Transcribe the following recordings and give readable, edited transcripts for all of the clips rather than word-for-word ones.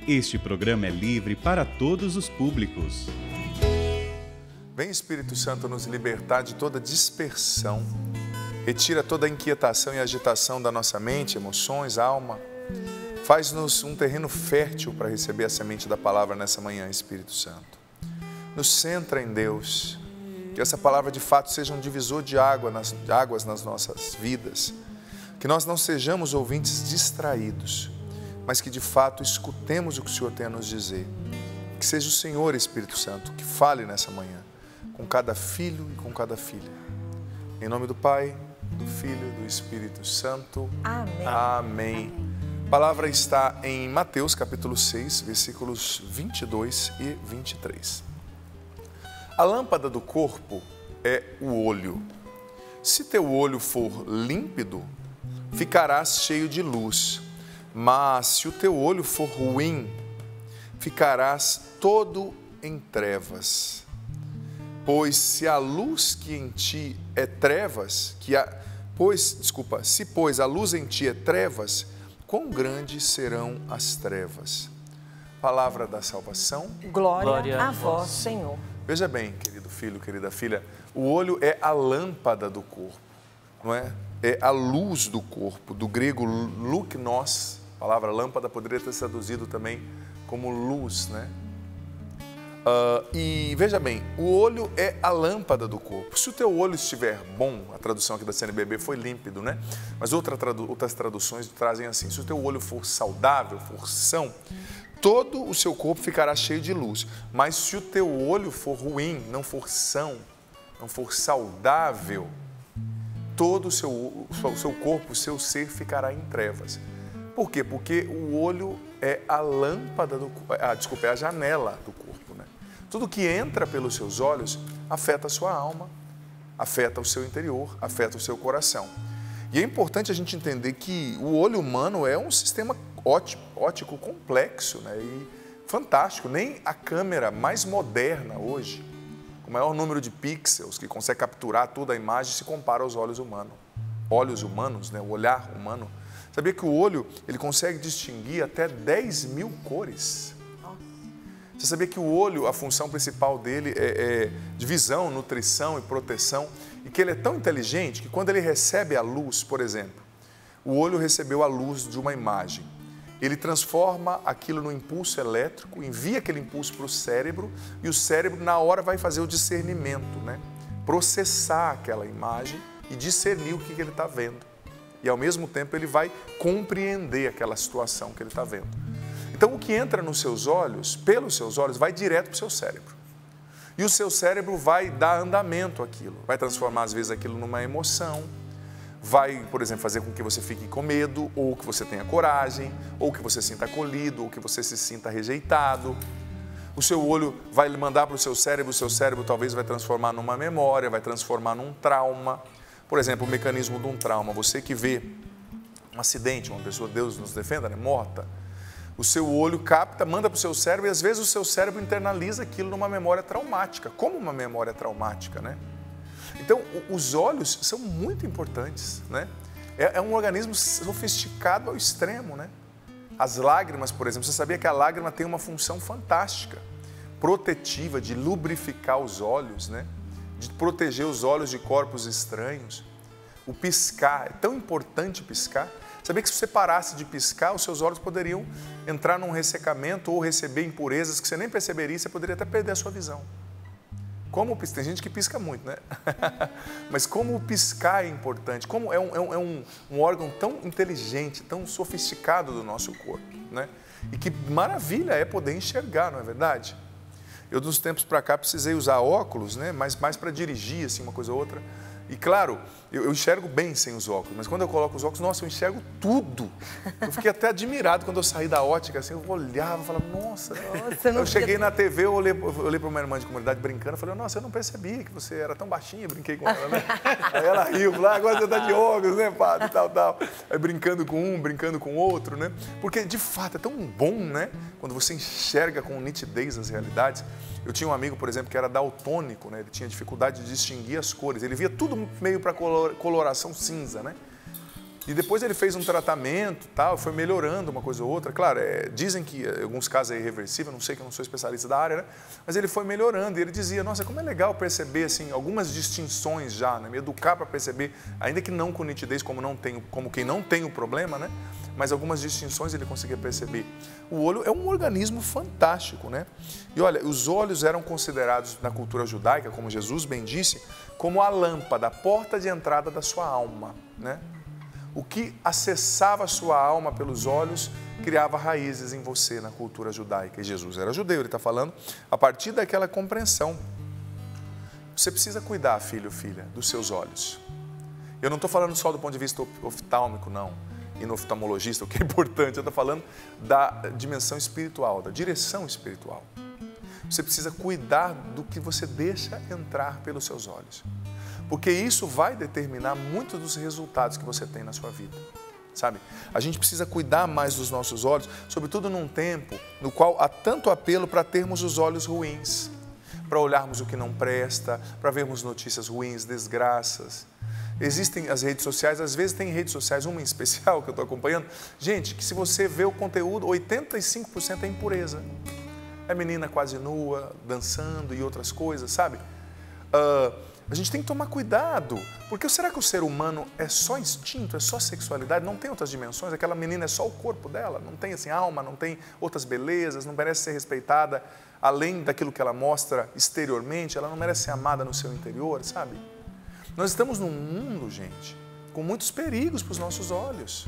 Este programa é livre para todos os públicos. Vem, Espírito Santo, nos libertar de toda dispersão. Retira toda a inquietação e agitação da nossa mente, emoções, alma. Faz-nos um terreno fértil para receber a semente da palavra nessa manhã, Espírito Santo. Nos centra em Deus. Que essa palavra de fato seja um divisor de águas nas nossas vidas. Que nós não sejamos ouvintes distraídos, mas que de fato escutemos o que o Senhor tem a nos dizer. Que seja o Senhor, Espírito Santo, que fale nessa manhã, com cada filho e com cada filha. Em nome do Pai, do Filho e do Espírito Santo. Amém. Amém. A palavra está em Mateus capítulo 6, versículos 22 e 23. A lâmpada do corpo é o olho. Se teu olho for límpido, ficarás cheio de luz. Mas se o teu olho for ruim, ficarás todo em trevas. Pois se a luz que em ti é trevas, se pois a luz em ti é trevas, quão grandes serão as trevas? Palavra da salvação. Glória a vós, Senhor. Veja bem, querido filho, querida filha, o olho é a lâmpada do corpo, não é? É a luz do corpo, do grego luknos. A palavra lâmpada poderia ter traduzido também como luz, né? E veja bem, o olho é a lâmpada do corpo. Se o teu olho estiver bom, a tradução aqui da CNBB foi límpido, né? Mas outras traduções trazem assim: se o teu olho for saudável, for são, todo o seu corpo ficará cheio de luz. Mas se o teu olho for ruim, não for são, não for saudável, todo o seu corpo, o seu ser ficará em trevas. Por quê? Porque o olho é a lâmpada é a janela do corpo, né? Tudo que entra pelos seus olhos afeta a sua alma, afeta o seu interior, afeta o seu coração. E é importante a gente entender que o olho humano é um sistema óptico complexo, né? E fantástico. Nem a câmera mais moderna hoje, com o maior número de pixels, que consegue capturar toda a imagem, se compara aos olhos humanos. Olhos humanos, né? O olhar humano. Sabia que o olho ele consegue distinguir até 10.000 cores? Você sabia que o olho, a função principal dele é de visão, nutrição e proteção, e que ele é tão inteligente que quando ele recebe a luz, por exemplo, o olho recebeu a luz de uma imagem, ele transforma aquilo no impulso elétrico, envia aquele impulso para o cérebro, e o cérebro na hora vai fazer o discernimento, né? Processar aquela imagem e discernir o que ele está vendo. E ao mesmo tempo ele vai compreender aquela situação que ele está vendo. Então o que entra nos seus olhos, pelos seus olhos, vai direto para o seu cérebro. E o seu cérebro vai dar andamento àquilo, vai transformar às vezes aquilo numa emoção, vai, por exemplo, fazer com que você fique com medo, ou que você tenha coragem, ou que você sinta acolhido, ou que você se sinta rejeitado. O seu olho vai mandar para o seu cérebro talvez vai transformar numa memória, vai transformar num trauma. Por exemplo, o mecanismo de um trauma, você que vê um acidente, uma pessoa, Deus nos defenda, né, morta, o seu olho capta, manda para o seu cérebro e às vezes o seu cérebro internaliza aquilo numa memória traumática, como uma memória traumática, né? Então, os olhos são muito importantes, né? É um organismo sofisticado ao extremo, né? As lágrimas, por exemplo, você sabia que a lágrima tem uma função fantástica, protetiva, de lubrificar os olhos, né? De proteger os olhos de corpos estranhos. O piscar, é tão importante piscar. Sabia que se você parasse de piscar, os seus olhos poderiam entrar num ressecamento ou receber impurezas que você nem perceberia, você poderia até perder a sua visão. Tem gente que pisca muito, né? Mas como o piscar é importante, como é um órgão tão inteligente, tão sofisticado do nosso corpo, né? E que maravilha é poder enxergar, não é verdade? Eu, dos tempos para cá, precisei usar óculos, né? Mas mais para dirigir, assim, uma coisa ou outra. E claro, eu enxergo bem sem os óculos, mas quando eu coloco os óculos, nossa, eu enxergo tudo. Eu fiquei até admirado quando eu saí da ótica, assim, eu olhava e falava, nossa. Eu cheguei na TV, eu olhei para uma irmã de comunidade brincando, eu falei, nossa, eu não percebi que você era tão baixinha, brinquei com ela, né? Aí ela riu, falou, agora você está de óculos, né, padre, tal. Aí brincando com um, brincando com o outro, né? Porque, de fato, é tão bom, né? Quando você enxerga com nitidez as realidades. Eu tinha um amigo, por exemplo, que era daltônico, né? Ele tinha dificuldade de distinguir as cores. Ele via tudo meio para coloração cinza, né? E depois ele fez um tratamento, tal, foi melhorando uma coisa ou outra. Claro, dizem que em alguns casos é irreversível, não sei que eu não sou especialista da área, né? Mas ele foi melhorando e ele dizia, nossa, como é legal perceber assim, algumas distinções já, né? Me educar para perceber, ainda que não com nitidez, como quem não tem o problema, né? Mas algumas distinções ele conseguia perceber. O olho é um organismo fantástico, né? E olha, os olhos eram considerados na cultura judaica, como Jesus bem disse, como a lâmpada, a porta de entrada da sua alma, né? O que acessava a sua alma pelos olhos criava raízes em você na cultura judaica. E Jesus era judeu, ele está falando a partir daquela compreensão. Você precisa cuidar, filho ou filha, dos seus olhos. Eu não estou falando só do ponto de vista oftálmico, não, e no oftalmologista, o que é importante, eu estou falando da dimensão espiritual, da direção espiritual. Você precisa cuidar do que você deixa entrar pelos seus olhos. Porque isso vai determinar muitos dos resultados que você tem na sua vida, sabe? A gente precisa cuidar mais dos nossos olhos, sobretudo num tempo no qual há tanto apelo para termos os olhos ruins, para olharmos o que não presta, para vermos notícias ruins, desgraças. Existem as redes sociais, às vezes tem redes sociais, uma em especial que eu estou acompanhando, gente, que se você vê o conteúdo, 85% é impureza. É menina quase nua, dançando e outras coisas, sabe? A gente tem que tomar cuidado, porque será que o ser humano é só instinto, é só sexualidade, não tem outras dimensões? Aquela menina é só o corpo dela, não tem assim alma, não tem outras belezas, não merece ser respeitada além daquilo que ela mostra exteriormente, ela não merece ser amada no seu interior, sabe? Nós estamos num mundo, gente, com muitos perigos para os nossos olhos,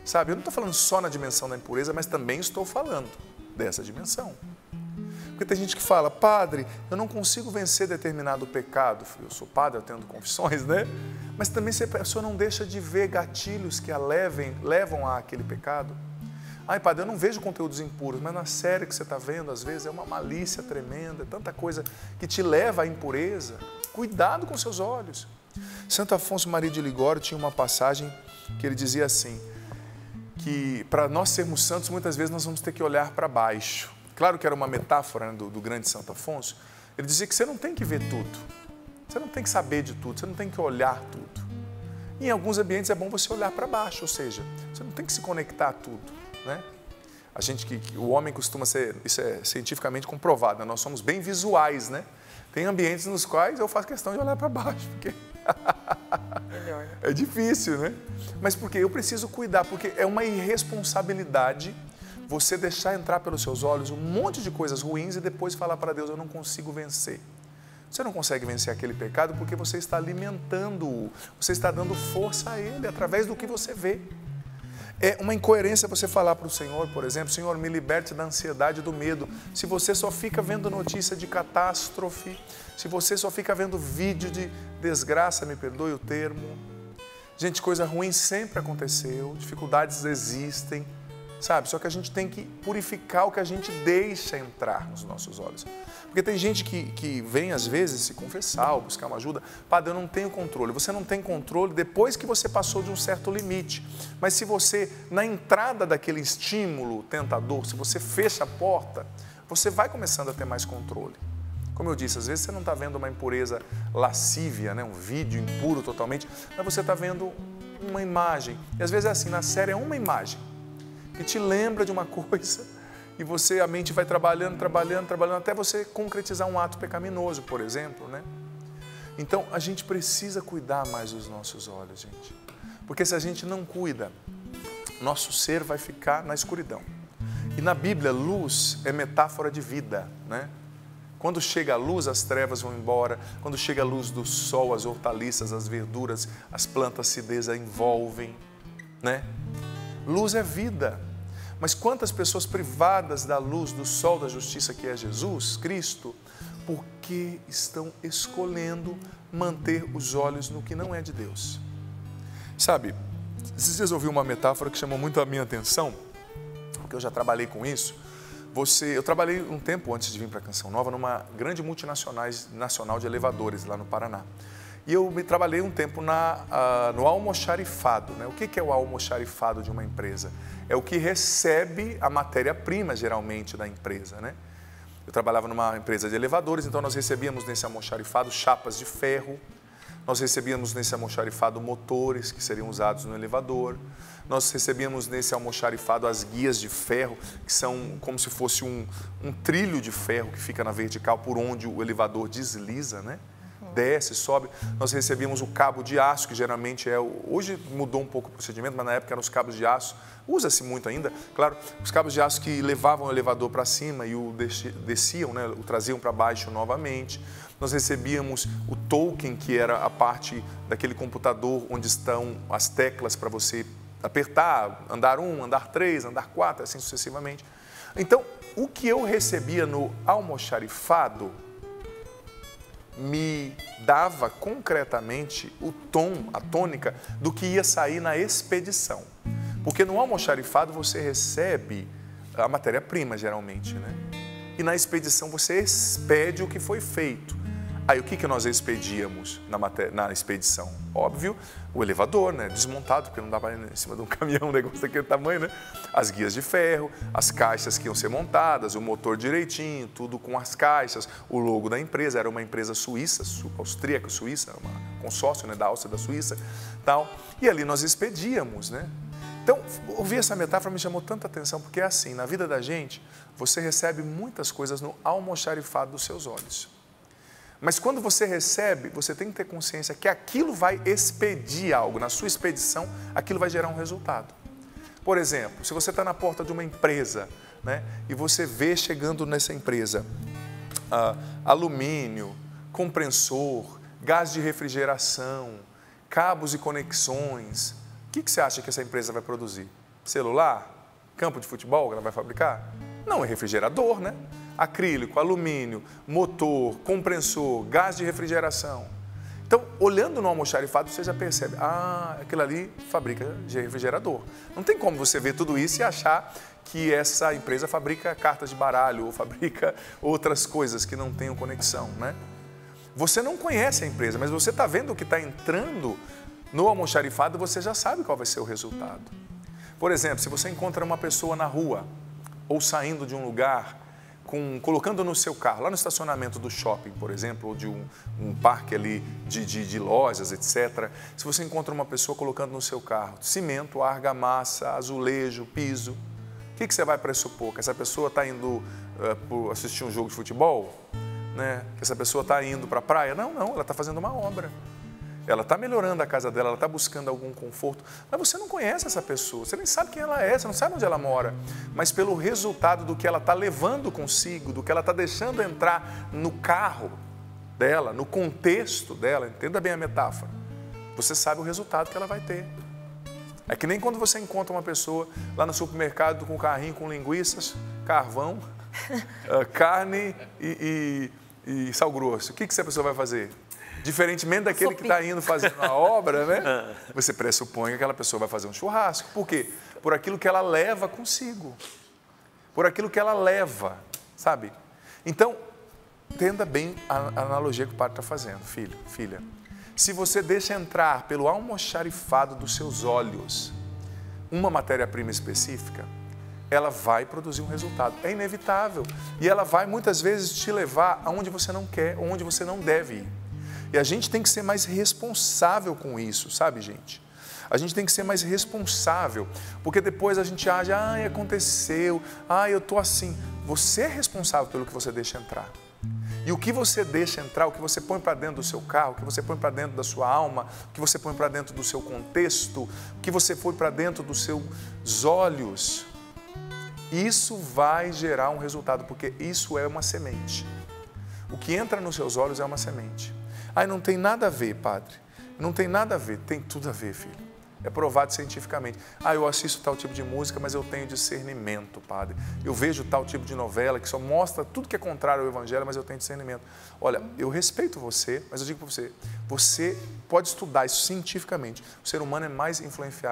sabe? Eu não estou falando só na dimensão da impureza, mas também estou falando dessa dimensão. Porque tem gente que fala, padre, eu não consigo vencer determinado pecado. Eu sou padre, eu tendo confissões, né? Mas também se a pessoa não deixa de ver gatilhos que a levam àquele pecado. Ai, padre, eu não vejo conteúdos impuros, mas na série que você está vendo, às vezes, é uma malícia tremenda, tanta coisa que te leva à impureza. Cuidado com seus olhos. Santo Afonso Maria de Ligório tinha uma passagem que ele dizia assim, que para nós sermos santos, muitas vezes nós vamos ter que olhar para baixo. Claro que era uma metáfora, né, do grande Santo Afonso. Ele dizia que você não tem que ver tudo, você não tem que saber de tudo, você não tem que olhar tudo. E em alguns ambientes é bom você olhar para baixo, ou seja, você não tem que se conectar a tudo, né? O homem costuma ser, isso é cientificamente comprovado, né? Nós somos bem visuais, né? Tem ambientes nos quais eu faço questão de olhar para baixo, porque Melhor, né? é difícil, né? Mas porque eu preciso cuidar, porque é uma irresponsabilidade você deixar entrar pelos seus olhos um monte de coisas ruins e depois falar para Deus, eu não consigo vencer. Você não consegue vencer aquele pecado porque você está alimentando-o, você está dando força a ele através do que você vê. É uma incoerência você falar para o Senhor, por exemplo, Senhor, me liberte da ansiedade e do medo. Se você só fica vendo notícia de catástrofe, se você só fica vendo vídeo de desgraça, me perdoe o termo. Gente, coisa ruim sempre aconteceu, dificuldades existem, sabe? Só que a gente tem que purificar o que a gente deixa entrar nos nossos olhos. Porque tem gente que vem, às vezes, se confessar ou buscar uma ajuda. Padre, eu não tenho controle. Você não tem controle depois que você passou de um certo limite. Mas se você, na entrada daquele estímulo tentador, se você fecha a porta, você vai começando a ter mais controle. Como eu disse, às vezes você não está vendo uma impureza lascívia, né? Um vídeo impuro totalmente, mas você está vendo uma imagem. E às vezes é assim, na série é uma imagem que te lembra de uma coisa e a mente vai trabalhando, até você concretizar um ato pecaminoso, por exemplo, né? Então, a gente precisa cuidar mais dos nossos olhos, gente. Porque se a gente não cuida, nosso ser vai ficar na escuridão. E na Bíblia, luz é metáfora de vida, né? Quando chega a luz, as trevas vão embora. Quando chega a luz do sol, as hortaliças, as verduras, as plantas se desenvolvem, né? Luz é vida. Mas quantas pessoas privadas da luz, do sol da justiça que é Jesus, Cristo, porque estão escolhendo manter os olhos no que não é de Deus? Sabe, esses dias eu ouvi uma metáfora que chamou muito a minha atenção, porque eu já trabalhei com isso. Eu trabalhei um tempo antes de vir para Canção Nova numa grande multinacional de elevadores lá no Paraná. E eu trabalhei um tempo no almoxarifado, né? O que é o almoxarifado de uma empresa? É o que recebe a matéria-prima, geralmente, da empresa, né? Eu trabalhava numa empresa de elevadores, então nós recebíamos nesse almoxarifado chapas de ferro, Nós recebíamos nesse almoxarifado motores que seriam usados no elevador. Nós recebíamos nesse almoxarifado as guias de ferro, que são como se fosse um trilho de ferro que fica na vertical por onde o elevador desliza, né? Desce, sobe. Nós recebíamos o cabo de aço, que geralmente hoje mudou um pouco o procedimento, mas na época eram os cabos de aço. Usa-se muito ainda, claro, os cabos de aço que levavam o elevador para cima e o desciam, né? O traziam para baixo novamente. Nós recebíamos o token, que era a parte daquele computador onde estão as teclas para você apertar, andar 1, andar 3, andar 4, assim sucessivamente. Então, o que eu recebia no almoxarifado me dava concretamente o tom, a tônica do que ia sair na expedição. Porque no almoxarifado você recebe a matéria-prima, geralmente, né? E na expedição você expede o que foi feito. Aí o que nós expedíamos na expedição? Óbvio, o elevador, né? Desmontado, porque não dá para ir em cima de um caminhão, um negócio daquele tamanho, né? As guias de ferro, as caixas que iam ser montadas, o motor direitinho, tudo com as caixas, o logo da empresa, era uma empresa suíça, austríaca, suíça, um consórcio, né? Da Áustria, da Suíça, tal. E ali nós expedíamos, né? Então, ouvir essa metáfora me chamou tanta atenção, porque é assim, na vida da gente, você recebe muitas coisas no almoxarifado dos seus olhos. Mas quando você recebe, você tem que ter consciência que aquilo vai expedir algo. Na sua expedição, aquilo vai gerar um resultado. Por exemplo, se você está na porta de uma empresa, né, e você vê chegando nessa empresa alumínio, compressor, gás de refrigeração, cabos e conexões, o que você acha que essa empresa vai produzir? Celular? Campo de futebol que ela vai fabricar? Não, é refrigerador, né? Acrílico, alumínio, motor, compressor, gás de refrigeração. Então, olhando no almoxarifado, você já percebe, aquilo ali fabrica de refrigerador. Não tem como você ver tudo isso e achar que essa empresa fabrica cartas de baralho ou fabrica outras coisas que não tenham conexão, né? Você não conhece a empresa, mas você está vendo o que está entrando no almoxarifado, você já sabe qual vai ser o resultado. Por exemplo, se você encontra uma pessoa na rua ou saindo de um lugar, colocando no seu carro, lá no estacionamento do shopping, por exemplo, ou de um parque ali de lojas, etc. Se você encontra uma pessoa colocando no seu carro cimento, argamassa, azulejo, piso, o que você vai pressupor? Que essa pessoa está indo assistir um jogo de futebol? Né? Que essa pessoa está indo para a praia? Não, ela está fazendo uma obra. Ela está melhorando a casa dela, ela está buscando algum conforto, mas você não conhece essa pessoa, você nem sabe quem ela é, você não sabe onde ela mora, mas pelo resultado do que ela está levando consigo, do que ela está deixando entrar no carro dela, no contexto dela, entenda bem a metáfora, você sabe o resultado que ela vai ter. É que nem quando você encontra uma pessoa lá no supermercado com um carrinho com linguiças, carvão, carne e sal grosso. O que essa pessoa vai fazer? Diferentemente daquele que está indo fazendo a obra, né? Você pressupõe que aquela pessoa vai fazer um churrasco. Por quê? Por aquilo que ela leva consigo. Por aquilo que ela leva, sabe? Então, entenda bem a analogia que o padre está fazendo, filho, filha. Se você deixa entrar pelo almoxarifado dos seus olhos uma matéria-prima específica, ela vai produzir um resultado. É inevitável. E ela vai, muitas vezes, te levar aonde você não quer, ou onde você não deve ir. E a gente tem que ser mais responsável com isso, sabe, gente? A gente tem que ser mais responsável, porque depois a gente age, aconteceu, eu tô assim. Você é responsável pelo que você deixa entrar. E o que você deixa entrar, o que você põe para dentro do seu carro, o que você põe para dentro da sua alma, o que você põe para dentro do seu contexto, o que você põe para dentro dos seus olhos, isso vai gerar um resultado, porque isso é uma semente. O que entra nos seus olhos é uma semente. Não tem nada a ver, padre. Não tem nada a ver. Tem tudo a ver, filho. É provado cientificamente. Eu assisto tal tipo de música, mas eu tenho discernimento, padre. Eu vejo tal tipo de novela que só mostra tudo que é contrário ao evangelho, mas eu tenho discernimento. Olha, eu respeito você, mas eu digo para você, você pode estudar isso cientificamente. O ser humano é mais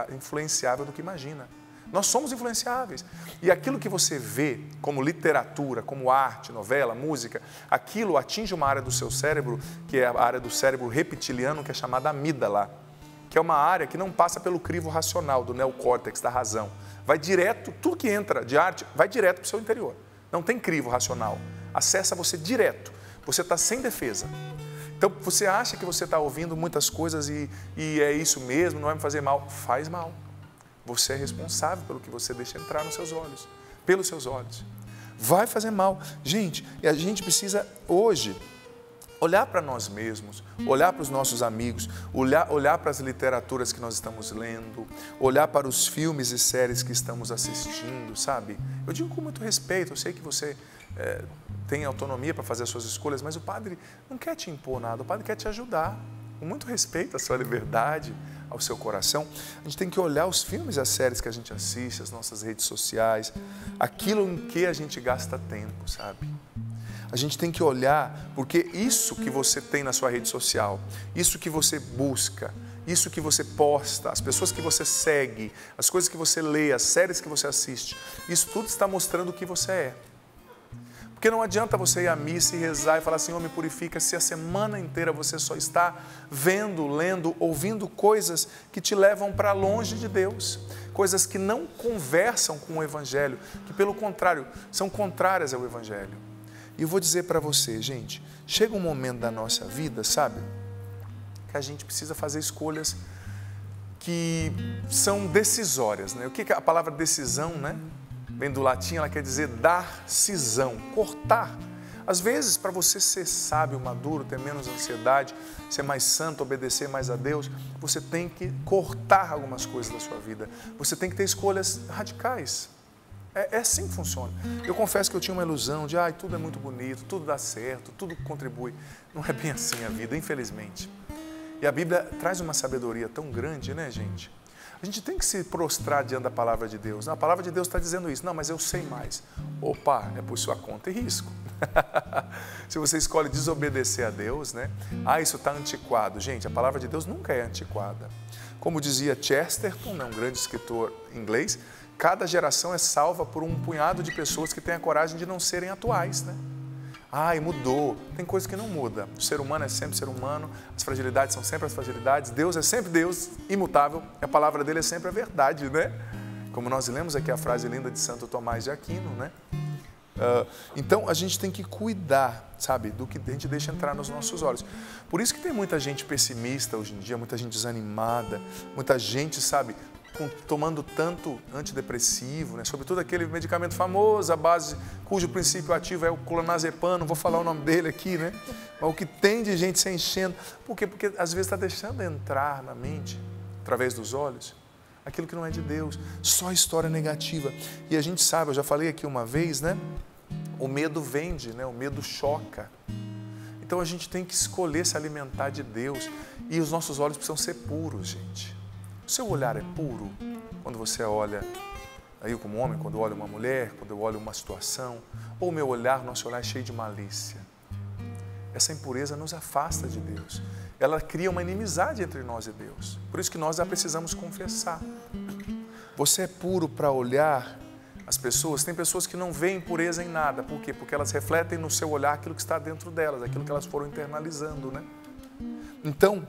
influenciável do que imagina. Nós somos influenciáveis. E aquilo que você vê como literatura, como arte, novela, música, aquilo atinge uma área do seu cérebro, que é a área do cérebro reptiliano, que é chamada amígdala, que é uma área que não passa pelo crivo racional, do neocórtex, da razão. Vai direto, tudo que entra de arte, vai direto para o seu interior. Não tem crivo racional. Acessa você direto. Você está sem defesa. Então, você acha que você está ouvindo muitas coisas e é isso mesmo, não vai me fazer mal? Faz mal. Você é responsável pelo que você deixa entrar nos seus olhos, pelos seus olhos. Vai fazer mal. Gente, e a gente precisa hoje olhar para nós mesmos, olhar para os nossos amigos, olhar para as literaturas que nós estamos lendo, olhar para os filmes e séries que estamos assistindo, sabe? Eu digo com muito respeito, eu sei que você tem autonomia para fazer as suas escolhas, mas o Padre não quer te impor nada, o Padre quer te ajudar, com muito respeito à sua liberdade, ao seu coração. A gente tem que olhar os filmes e as séries que a gente assiste, as nossas redes sociais, aquilo em que a gente gasta tempo, sabe? A gente tem que olhar, porque isso que você tem na sua rede social, isso que você busca, isso que você posta, as pessoas que você segue, as coisas que você lê, as séries que você assiste, isso tudo está mostrando o que você é. Porque não adianta você ir à missa e rezar e falar, Senhor, me purifica, se a semana inteira você só está vendo, lendo, ouvindo coisas que te levam para longe de Deus, coisas que não conversam com o Evangelho, que pelo contrário, são contrárias ao Evangelho. E eu vou dizer para você, gente, chega um momento da nossa vida, sabe, que a gente precisa fazer escolhas que são decisórias, né? O que é a palavra decisão, né? Vem do latim, ela quer dizer dar cisão, cortar. Às vezes, para você ser sábio, maduro, ter menos ansiedade, ser mais santo, obedecer mais a Deus, você tem que cortar algumas coisas da sua vida. Você tem que ter escolhas radicais. É assim que funciona. Eu confesso que eu tinha uma ilusão de, tudo é muito bonito, tudo dá certo, tudo contribui. Não é bem assim a vida, infelizmente. E a Bíblia traz uma sabedoria tão grande, né, gente? A gente tem que se prostrar diante da palavra de Deus. A palavra de Deus está dizendo isso. Não, mas eu sei mais. Opa, é por sua conta e risco. Se você escolhe desobedecer a Deus, né? Isso está antiquado. Gente, a palavra de Deus nunca é antiquada. Como dizia Chesterton, né, um grande escritor inglês, cada geração é salva por um punhado de pessoas que têm a coragem de não serem atuais, né? Mudou. Tem coisa que não muda. O ser humano é sempre ser humano, as fragilidades são sempre as fragilidades, Deus é sempre Deus, imutável, e a palavra dele é sempre a verdade, né? Como nós lemos aqui a frase linda de Santo Tomás de Aquino, né? Então, a gente tem que cuidar, sabe, do que a gente deixa entrar nos nossos olhos. Por isso que tem muita gente pessimista hoje em dia, muita gente desanimada, muita gente, sabe, tomando tanto antidepressivo, né? Sobretudo aquele medicamento famoso, a base cujo princípio ativo é o clonazepam, não vou falar o nome dele aqui, né? Mas o que tem de gente se enchendo. Por quê? Porque às vezes está deixando entrar na mente, através dos olhos, aquilo que não é de Deus, só história negativa. E a gente sabe, eu já falei aqui uma vez, né? O medo vende, né? O medo choca. Então a gente tem que escolher se alimentar de Deus e os nossos olhos precisam ser puros, gente. O seu olhar é puro quando você olha, eu como homem, quando eu olho uma mulher, quando eu olho uma situação, ou o meu olhar, nosso olhar é cheio de malícia. Essa impureza nos afasta de Deus. Ela cria uma inimizade entre nós e Deus. Por isso que nós a precisamos confessar. Você é puro para olhar as pessoas. Tem pessoas que não veem pureza em nada. Por quê? Porque elas refletem no seu olhar aquilo que está dentro delas, aquilo que elas foram internalizando, né? Então,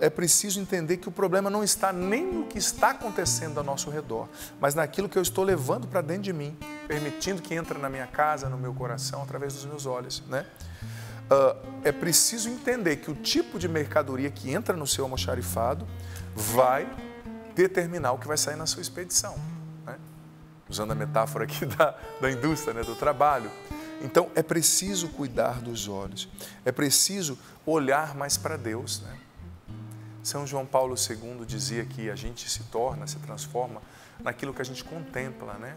é preciso entender que o problema não está nem no que está acontecendo ao nosso redor, mas naquilo que eu estou levando para dentro de mim, permitindo que entre na minha casa, no meu coração, através dos meus olhos, né? É preciso entender que o tipo de mercadoria que entra no seu almoxarifado vai determinar o que vai sair na sua expedição, né? Usando a metáfora aqui da indústria, né? Do trabalho. Então, é preciso cuidar dos olhos, é preciso olhar mais para Deus, né? São João Paulo II dizia que a gente se transforma naquilo que a gente contempla, né?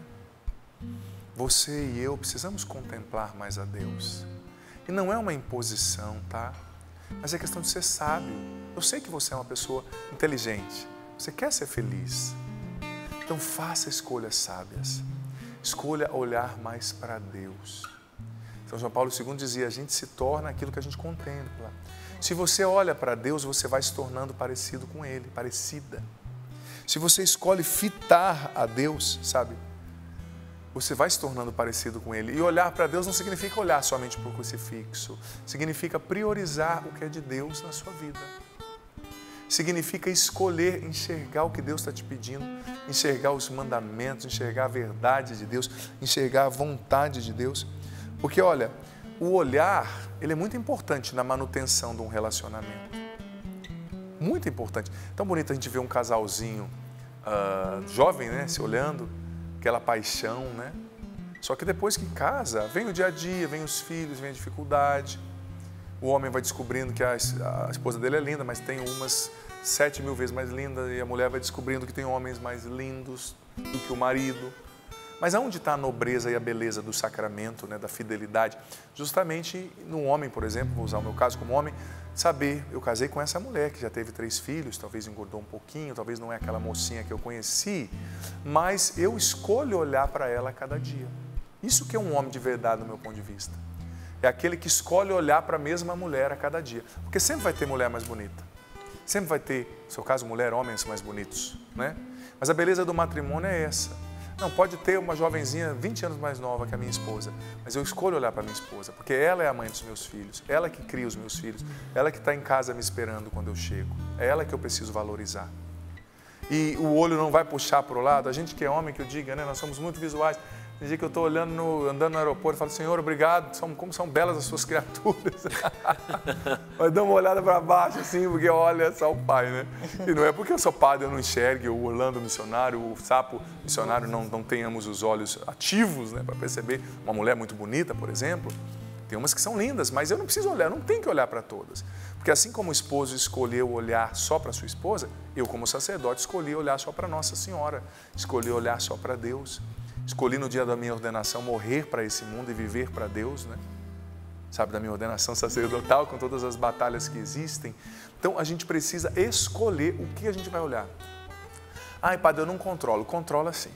Você e eu precisamos contemplar mais a Deus. E não é uma imposição, tá? Mas é questão de ser sábio. Eu sei que você é uma pessoa inteligente, você quer ser feliz. Então faça escolhas sábias. Escolha olhar mais para Deus. São João Paulo II dizia, a gente se torna aquilo que a gente contempla. Se você olha para Deus, você vai se tornando parecido com Ele, parecida. Se você escolhe fitar a Deus, sabe? Você vai se tornando parecido com Ele. E olhar para Deus não significa olhar somente para o crucifixo. Significa priorizar o que é de Deus na sua vida. Significa escolher, enxergar o que Deus está te pedindo, enxergar os mandamentos, enxergar a verdade de Deus, enxergar a vontade de Deus. Porque, olha, o olhar, ele é muito importante na manutenção de um relacionamento. Muito importante. Tão bonito a gente ver um casalzinho jovem, né, se olhando, aquela paixão, né? Só que depois que casa, vem o dia a dia, vem os filhos, vem a dificuldade. O homem vai descobrindo que a esposa dele é linda, mas tem umas 7.000 vezes mais linda, e a mulher vai descobrindo que tem homens mais lindos do que o marido. Mas aonde está a nobreza e a beleza do sacramento, né, da fidelidade? Justamente no homem, por exemplo, vou usar o meu caso como homem, saber, eu casei com essa mulher que já teve 3 filhos, talvez engordou um pouquinho, talvez não é aquela mocinha que eu conheci, mas eu escolho olhar para ela a cada dia. Isso que é um homem de verdade, do meu ponto de vista. É aquele que escolhe olhar para a mesma mulher a cada dia. Porque sempre vai ter mulher mais bonita. Sempre vai ter, no seu caso, mulher, homens mais bonitos, né? Mas a beleza do matrimônio é essa. Não, pode ter uma jovenzinha 20 anos mais nova que a minha esposa, mas eu escolho olhar para a minha esposa, porque ela é a mãe dos meus filhos, ela que cria os meus filhos, ela que está em casa me esperando quando eu chego, é ela que eu preciso valorizar. E o olho não vai puxar para o lado, a gente que é homem, que eu diga, né, nós somos muito visuais. Tem dia que eu estou andando no aeroporto e falo, Senhor, obrigado, como são belas as suas criaturas. Mas dá uma olhada para baixo, assim, porque olha só o pai, né? E não é porque eu sou padre, eu não enxergue, o Orlando missionário, o Sapo missionário, não tenhamos os olhos ativos, né, para perceber uma mulher muito bonita, por exemplo. Tem umas que são lindas, mas eu não preciso olhar, não tenho que olhar para todas. Porque assim como o esposo escolheu olhar só para sua esposa, eu como sacerdote escolhi olhar só para Nossa Senhora, escolhi olhar só para Deus. Escolhi no dia da minha ordenação morrer para esse mundo e viver para Deus, né? Sabe, da minha ordenação sacerdotal, com todas as batalhas que existem. Então, a gente precisa escolher o que a gente vai olhar. Ai, padre, eu não controlo. Controla sim.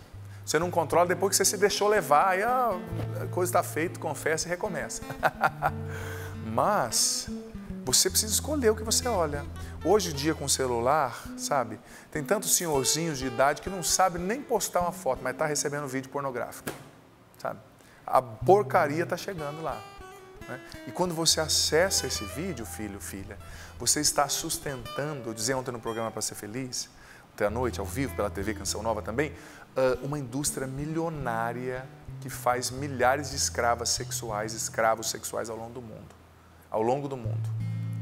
Você não controla depois que você se deixou levar, aí a coisa está feita, confessa e recomeça. Mas você precisa escolher o que você olha. Hoje em dia com o celular, sabe, tem tantos senhorzinhos de idade que não sabem nem postar uma foto, mas está recebendo vídeo pornográfico, sabe? A porcaria está chegando lá, né? E quando você acessa esse vídeo, filho, filha, você está sustentando, eu dizia ontem no programa Para Ser Feliz, ontem à noite, ao vivo, pela TV Canção Nova também, uma indústria milionária que faz milhares de escravos sexuais ao longo do mundo. Ao longo do mundo.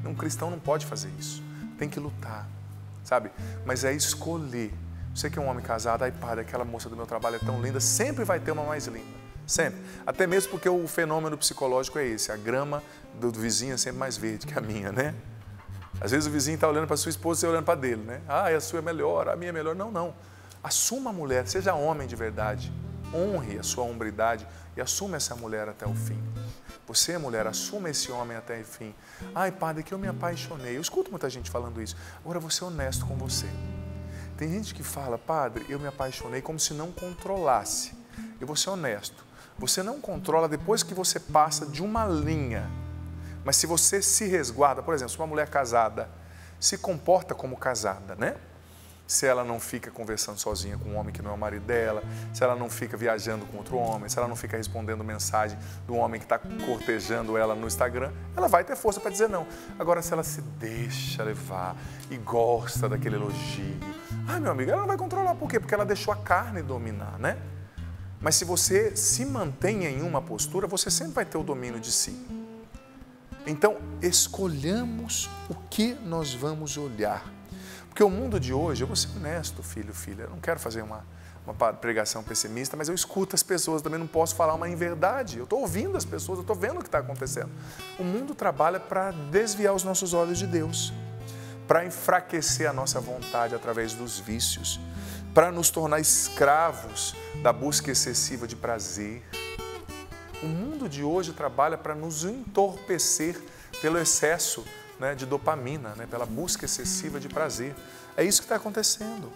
Um cristão não pode fazer isso. Tem que lutar, sabe? Mas é escolher. Você que é um homem casado, ai padre, aquela moça do meu trabalho é tão linda, sempre vai ter uma mais linda. Sempre. Até mesmo porque o fenômeno psicológico é esse, a grama do vizinho é sempre mais verde que a minha, né? Às vezes o vizinho está olhando para a sua esposa e você olhando para dele, né? Ah, a sua é melhor, a minha é melhor. Não, não. Assuma a mulher, seja homem de verdade. Honre a sua hombridade e assuma essa mulher até o fim. Você, mulher, assuma esse homem até o fim. Ai, padre, que eu me apaixonei. Eu escuto muita gente falando isso. Agora, vou ser honesto com você. Tem gente que fala, padre, eu me apaixonei, como se não controlasse. Eu vou ser honesto. Você não controla depois que você passa de uma linha. Mas se você se resguarda, por exemplo, se uma mulher casada se comporta como casada, né? Se ela não fica conversando sozinha com um homem que não é o marido dela, se ela não fica viajando com outro homem, se ela não fica respondendo mensagem do homem que está cortejando ela no Instagram, ela vai ter força para dizer não. Agora, se ela se deixa levar e gosta daquele elogio, ai, meu amigo, ela não vai controlar. Por quê? Porque ela deixou a carne dominar, né? Mas se você se mantém em uma postura, você sempre vai ter o domínio de si. Então, escolhamos o que nós vamos olhar. Porque o mundo de hoje, eu vou ser honesto, filho, filha, eu não quero fazer uma pregação pessimista, mas eu escuto as pessoas, também não posso falar uma inverdade. Eu estou ouvindo as pessoas, eu estou vendo o que está acontecendo. O mundo trabalha para desviar os nossos olhos de Deus, para enfraquecer a nossa vontade através dos vícios, para nos tornar escravos da busca excessiva de prazer. O mundo de hoje trabalha para nos entorpecer pelo excesso, né, de dopamina, né, pela busca excessiva de prazer. É isso que está acontecendo.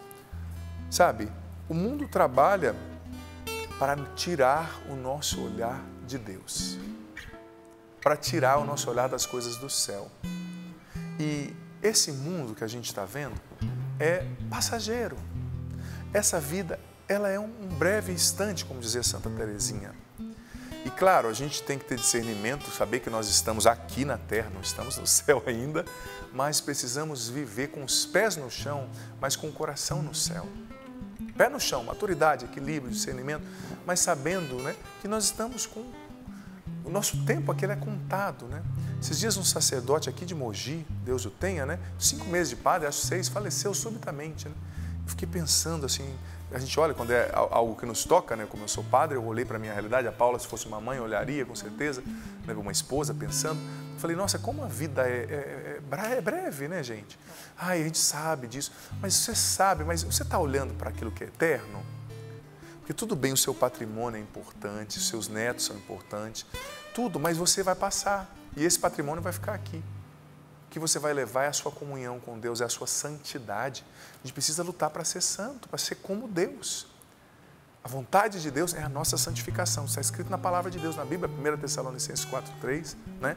Sabe, o mundo trabalha para tirar o nosso olhar de Deus, para tirar o nosso olhar das coisas do céu. E esse mundo que a gente está vendo é passageiro. Essa vida, ela é um breve instante, como dizia Santa Teresinha. E claro, a gente tem que ter discernimento, saber que nós estamos aqui na terra, não estamos no céu ainda, mas precisamos viver com os pés no chão, mas com o coração no céu. Pé no chão, maturidade, equilíbrio, discernimento, mas sabendo, né, que nós estamos com O nosso tempo aqui ele é contado, né? Esses dias um sacerdote aqui de Mogi, Deus o tenha, né? 5 meses de padre, acho 6, faleceu subitamente, né? Eu fiquei pensando assim, a gente olha quando é algo que nos toca, né? Como eu sou padre, eu olhei para a minha realidade, a Paula, se fosse uma mãe, olharia com certeza, né? Uma esposa pensando. Eu falei, nossa, como a vida é breve, né, gente? Ai, a gente sabe disso, mas você sabe, mas você está olhando para aquilo que é eterno? Porque tudo bem, o seu patrimônio é importante, os seus netos são importantes, tudo, mas você vai passar e esse patrimônio vai ficar aqui. O que você vai levar é a sua comunhão com Deus, é a sua santidade. A gente precisa lutar para ser santo, para ser como Deus. A vontade de Deus é a nossa santificação. Está escrito na palavra de Deus, na Bíblia, 1 Tessalonicenses 4:3, né?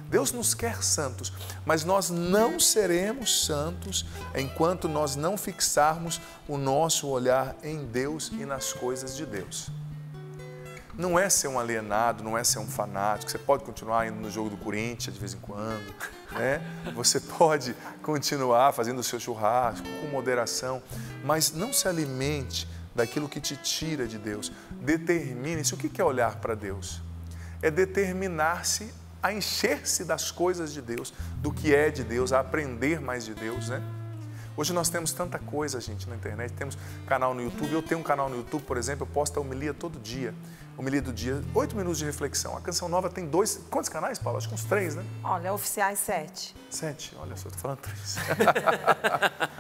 Deus nos quer santos, mas nós não seremos santos enquanto nós não fixarmos o nosso olhar em Deus e nas coisas de Deus. Não é ser um alienado, não é ser um fanático. Você pode continuar indo no jogo do Corinthians de vez em quando, né? Você pode continuar fazendo o seu churrasco com moderação, mas não se alimente daquilo que te tira de Deus. Determine-se. O que é olhar para Deus? É determinar-se a encher-se das coisas de Deus, do que é de Deus, a aprender mais de Deus, né? Hoje nós temos tanta coisa, gente, na internet, temos canal no YouTube, eu tenho um canal no YouTube, por exemplo, eu posto a homilia todo dia, homilia do dia, 8 minutos de reflexão. A Canção Nova tem 2, quantos canais, Paulo? Acho que uns 3, né? Olha, oficiais 7. 7, olha só, estou falando 3.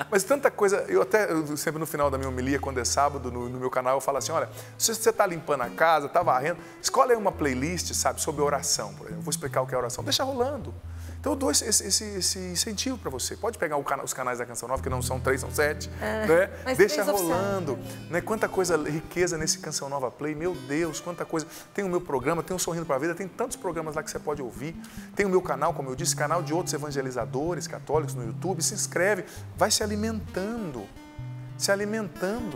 Mas tanta coisa, eu sempre no final da minha homilia, quando é sábado, no meu canal, eu falo assim, olha, se você está limpando a casa, está varrendo, escolhe aí uma playlist, sabe, sobre oração, por exemplo. Eu vou explicar o que é oração, deixa rolando. Então eu dou esse incentivo para você. Pode pegar os canais da Canção Nova, que não são 3, são 7, né? Deixa rolando, né? Quanta coisa, riqueza nesse Canção Nova Play, meu Deus, quanta coisa. Tem o meu programa, tem o Sorrindo para a Vida, tem tantos programas lá que você pode ouvir. Tem o meu canal, como eu disse, canal de outros evangelizadores católicos no YouTube. Se inscreve, vai se alimentando,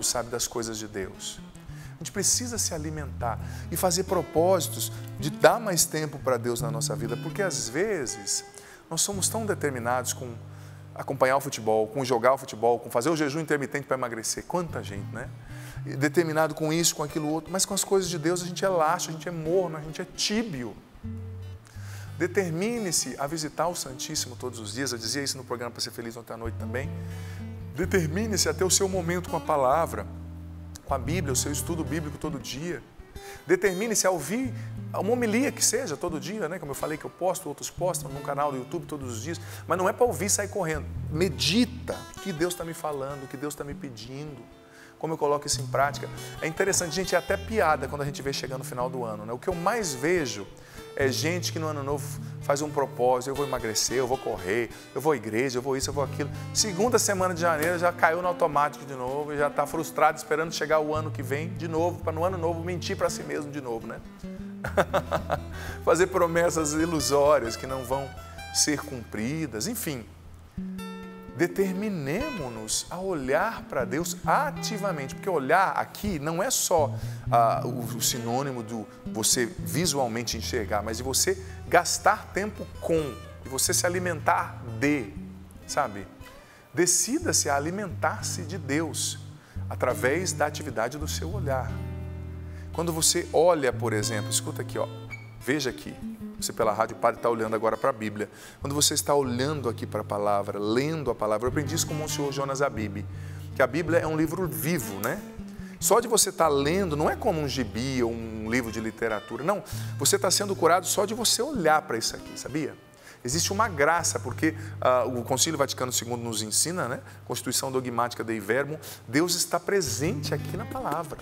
sabe, das coisas de Deus. A gente precisa se alimentar e fazer propósitos de dar mais tempo para Deus na nossa vida, porque às vezes nós somos tão determinados com acompanhar o futebol, com jogar o futebol, com fazer o jejum intermitente para emagrecer. Quanta gente, né? Determinado com isso, com aquilo outro, mas com as coisas de Deus a gente é laxo, a gente é morno, a gente é tíbio. Determine-se a visitar o Santíssimo todos os dias, eu dizia isso no programa Para Ser Feliz ontem à noite também. Determine-se a ter o seu momento com a palavra, com a Bíblia, o seu estudo bíblico todo dia. Determine-se a ouvir uma homilia que seja todo dia, né? Como eu falei que eu posto, outros postam no canal do YouTube todos os dias, mas não é para ouvir e sair correndo. Medita o que Deus está me falando, o que Deus está me pedindo, como eu coloco isso em prática. É interessante, gente, é até piada quando a gente vê chegando no final do ano, né? O que eu mais vejo é gente que no ano novo faz um propósito, eu vou emagrecer, eu vou correr, eu vou à igreja, eu vou isso, eu vou aquilo. Segunda semana de janeiro já caiu no automático de novo e já está frustrado esperando chegar o ano que vem de novo, para no ano novo mentir para si mesmo de novo, né? Fazer promessas ilusórias que não vão ser cumpridas, enfim. Determinemo-nos a olhar para Deus ativamente, porque olhar aqui não é só o sinônimo do você visualmente enxergar, mas de você gastar tempo com, e você se alimentar de, sabe? Decida-se a alimentar-se de Deus através da atividade do seu olhar. Quando você olha, por exemplo, escuta aqui, ó, veja aqui. Você pela Rádio Padre está olhando agora para a Bíblia. Quando você está olhando aqui para a palavra, lendo a palavra, eu aprendi isso com o Monsenhor Jonas Abib, que a Bíblia é um livro vivo, né? Só de você estar lendo, não é como um gibi ou um livro de literatura, não. Você está sendo curado só de você olhar para isso aqui, sabia? Existe uma graça, porque o Concílio Vaticano II nos ensina, né? Constituição Dogmática Dei Verbum, Deus está presente aqui na palavra.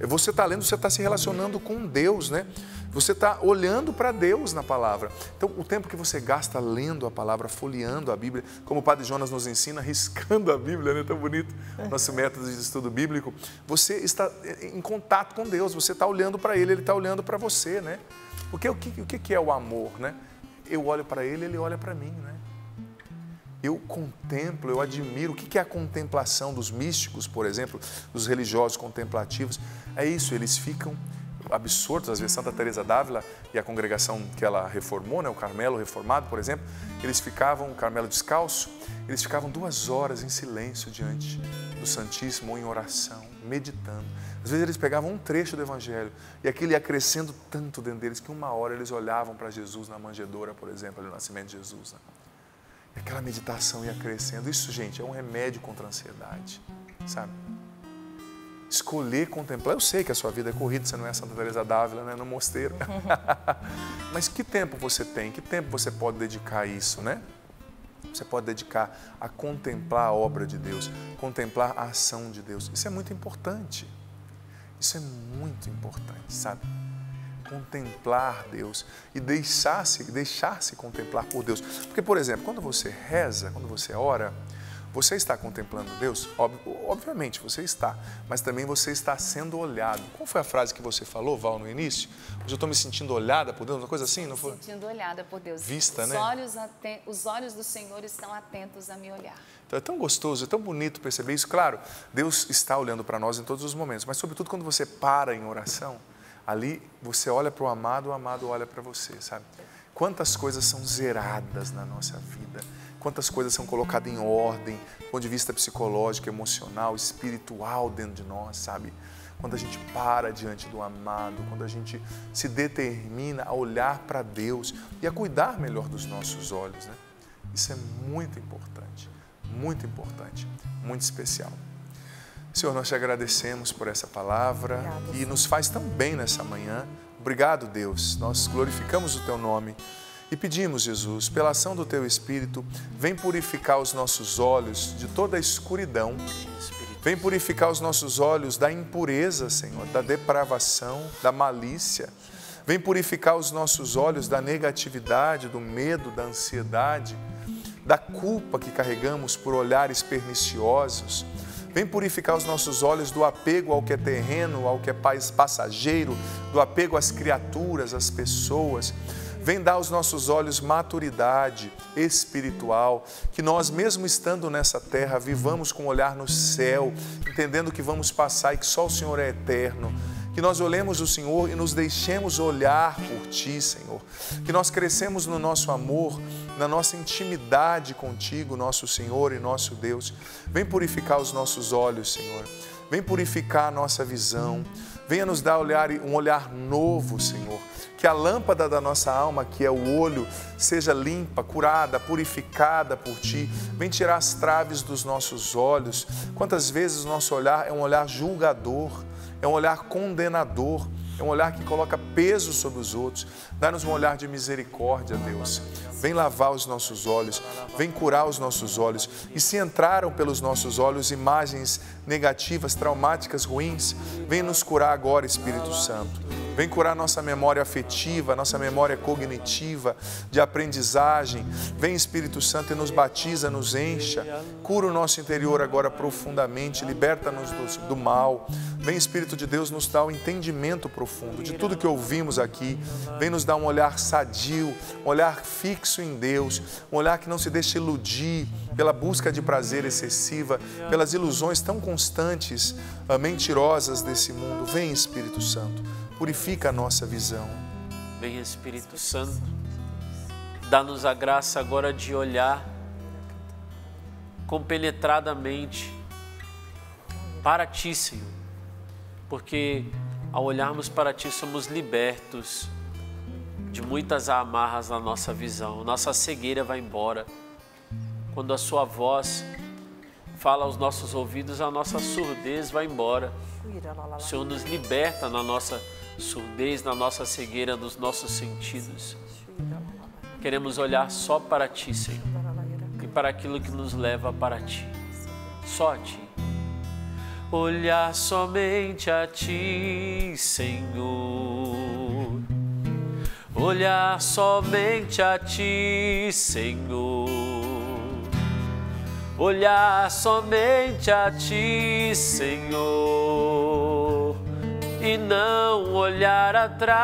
Você está lendo, você está se relacionando com Deus, né? Você está olhando para Deus na palavra. Então, o tempo que você gasta lendo a palavra, folheando a Bíblia, como o Padre Jonas nos ensina, riscando a Bíblia, né? Tão bonito, nosso método de estudo bíblico. Você está em contato com Deus, você está olhando para Ele, Ele está olhando para você, né? Porque o que é o amor, né? Eu olho para Ele, Ele olha para mim, né? Eu contemplo, eu admiro. O que é a contemplação dos místicos, por exemplo, dos religiosos contemplativos? É isso, eles ficam absortos. Às vezes Santa Teresa d'Ávila e a congregação que ela reformou, né, o Carmelo Reformado, por exemplo, eles ficavam, o Carmelo Descalço, eles ficavam 2 horas em silêncio diante do Santíssimo ou em oração, meditando. Às vezes eles pegavam um trecho do Evangelho e aquilo ia crescendo tanto dentro deles que uma hora eles olhavam para Jesus na manjedoura, por exemplo, no nascimento de Jesus, né? E aquela meditação ia crescendo. Isso, gente, é um remédio contra a ansiedade, sabe? Escolher contemplar. Eu sei que a sua vida é corrida, você não é Santa Teresa d'Ávila, né, no mosteiro. Mas que tempo você tem? Que tempo você pode dedicar a isso, né? Você pode dedicar a contemplar a obra de Deus, contemplar a ação de Deus. Isso é muito importante. Isso é muito importante, sabe? Contemplar Deus e deixar-se contemplar por Deus. Porque, por exemplo, quando você reza, quando você ora, você está contemplando Deus? Obviamente você está, mas também você está sendo olhado. Qual foi a frase que você falou, Val, no início? Hoje eu estou me sentindo olhada por Deus, uma coisa assim, não foi? Sentindo olhada por Deus. Vista, né? Os olhos do Senhor estão atentos a me olhar. Então é tão gostoso, é tão bonito perceber isso. Claro, Deus está olhando para nós em todos os momentos, mas sobretudo quando você para em oração, ali você olha para o amado olha para você, sabe? Quantas coisas são zeradas na nossa vida, quantas coisas são colocadas em ordem, do ponto de vista psicológico, emocional, espiritual dentro de nós, sabe? Quando a gente para diante do amado, quando a gente se determina a olhar para Deus e a cuidar melhor dos nossos olhos, né? Isso é muito importante, muito especial. Senhor, nós te agradecemos por essa palavra que nos faz tão bem nessa manhã. Obrigado, Deus. Nós glorificamos o Teu nome e pedimos, Jesus, pela ação do Teu Espírito, vem purificar os nossos olhos de toda a escuridão. Vem purificar os nossos olhos da impureza, Senhor, da depravação, da malícia. Vem purificar os nossos olhos da negatividade, do medo, da ansiedade, da culpa que carregamos por olhares perniciosos. Vem purificar os nossos olhos do apego ao que é terreno, ao que é passageiro, do apego às criaturas, às pessoas. Vem dar aos nossos olhos maturidade espiritual, que nós, mesmo estando nessa terra, vivamos com um olhar no céu, entendendo que vamos passar e que só o Senhor é eterno. Que nós olhemos o Senhor e nos deixemos olhar por Ti, Senhor. Que nós crescemos no nosso amor, na nossa intimidade contigo, nosso Senhor e nosso Deus. Vem purificar os nossos olhos, Senhor. Vem purificar a nossa visão. Venha nos dar um olhar novo, Senhor. Que a lâmpada da nossa alma, que é o olho, seja limpa, curada, purificada por Ti. Vem tirar as traves dos nossos olhos. Quantas vezes o nosso olhar é um olhar julgador, é um olhar condenador, é um olhar que coloca peso sobre os outros. Dá-nos um olhar de misericórdia, Deus. Vem lavar os nossos olhos, vem curar os nossos olhos. E se entraram pelos nossos olhos imagens negativas, traumáticas, ruins, vem nos curar agora, Espírito Santo. Vem curar nossa memória afetiva, nossa memória cognitiva, de aprendizagem. Vem, Espírito Santo, e nos batiza, nos encha. Cura o nosso interior agora profundamente, liberta-nos do mal. Vem, Espírito de Deus, nos dar um entendimento profundo de tudo que ouvimos aqui. Vem nos dar um olhar sadio, um olhar fixo em Deus, um olhar que não se deixe iludir pela busca de prazer excessiva, pelas ilusões tão constantes, mentirosas desse mundo. Vem, Espírito Santo. Purifica a nossa visão. Vem, Espírito Santo, dá-nos a graça agora de olhar compenetradamente para Ti, Senhor, porque ao olharmos para Ti somos libertos de muitas amarras na nossa visão, nossa cegueira vai embora. Quando a Sua voz fala aos nossos ouvidos, a nossa surdez vai embora. O Senhor nos liberta na nossa surdez, na nossa cegueira, nos nossos sentidos. Queremos olhar só para Ti, Senhor, e para aquilo que nos leva para Ti, só a Ti. Olhar somente a Ti, Senhor. Olhar somente a Ti, Senhor. Olhar somente a Ti, Senhor, e não olhar atrás.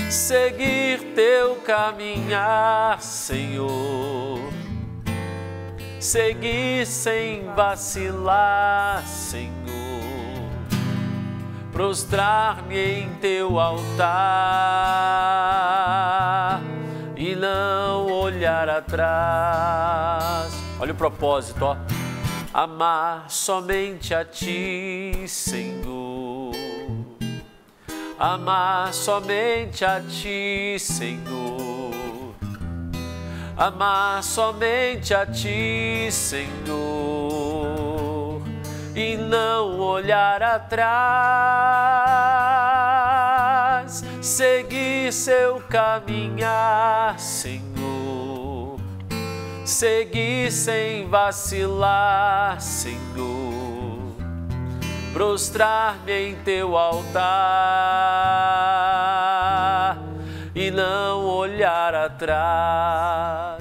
Seguir Teu caminhar, Senhor. Seguir sem vacilar, Senhor. Prostrar-me em Teu altar e não olhar atrás. Olha o propósito, ó. Amar somente a Ti, Senhor. Amar somente a Ti, Senhor. Amar somente a Ti, Senhor. E não olhar atrás, seguir seu caminhar, Senhor. Seguir sem vacilar, Senhor. Prostrar-me em Teu altar e não olhar atrás.